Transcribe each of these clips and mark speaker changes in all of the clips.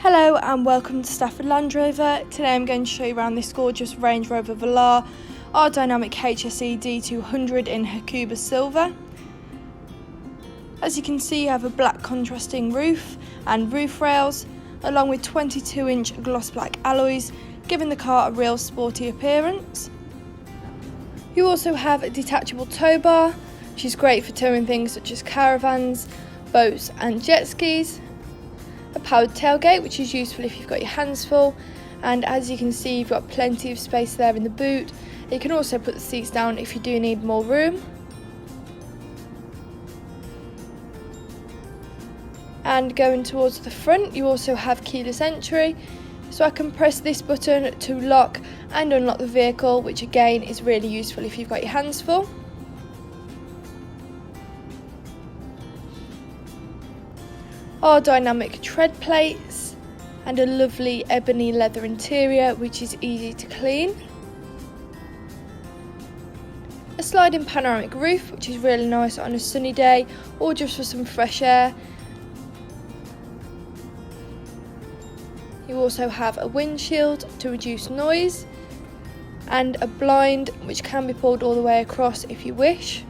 Speaker 1: Hello and welcome to Stafford Land Rover. Today I'm going to show you around this gorgeous Range Rover Velar dynamic HSE D200 in Hakuba Silver. As you can see, you have a black contrasting roof and roof rails along with 22-inch gloss black alloys, giving the car a real sporty appearance. You also have a detachable tow bar, which is great for towing things such as caravans, boats and jet skis. A powered tailgate, which is useful if you've got your hands full, and as you can see, you've got plenty of space there in the boot. You can also put the seats down if you do need more room. And going towards the front, you also have keyless entry, so I can press this button to lock and unlock the vehicle, which again is really useful if you've got your hands full. Our dynamic tread plates and a lovely ebony leather interior, which is easy to clean. A sliding panoramic roof, which is really nice on a sunny day or just for some fresh air. You also have a windshield to reduce noise and a blind which can be pulled all the way across if you wish.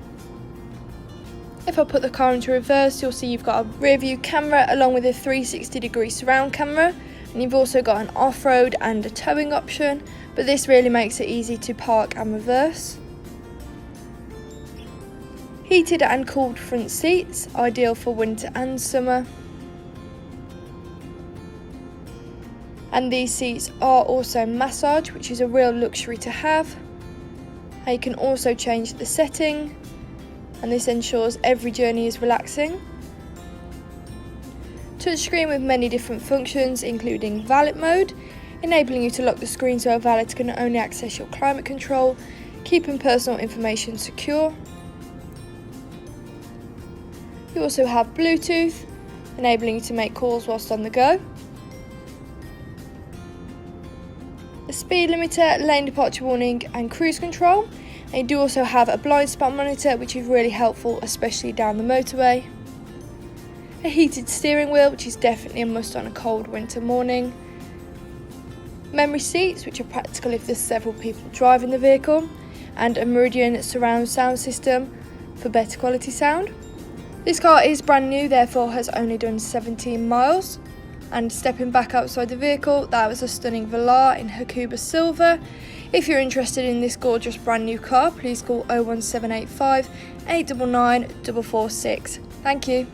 Speaker 1: If I put the car into reverse, you'll see you've got a rear view camera along with a 360-degree surround camera, and you've also got an off-road and a towing option, but this really makes it easy to park and reverse. Heated and cooled front seats, ideal for winter and summer. And these seats are also massage, which is a real luxury to have. And you can also change the setting, and this ensures every journey is relaxing. Touchscreen with many different functions, including valet mode, enabling you to lock the screen so a valet can only access your climate control, keeping personal information secure. You also have Bluetooth, enabling you to make calls whilst on the go. A speed limiter, lane departure warning and cruise control. And you do also have a blind spot monitor, which is really helpful, especially down the motorway. A heated steering wheel, which is definitely a must on a cold winter morning. Memory seats, which are practical if there's several people driving the vehicle. And a Meridian surround sound system for better quality sound. This car is brand new, therefore has only done 17 miles. And stepping back outside the vehicle, that was a stunning Velar in Hakuba Silver. If you're interested in this gorgeous brand new car, please call 01785 899 446. Thank you.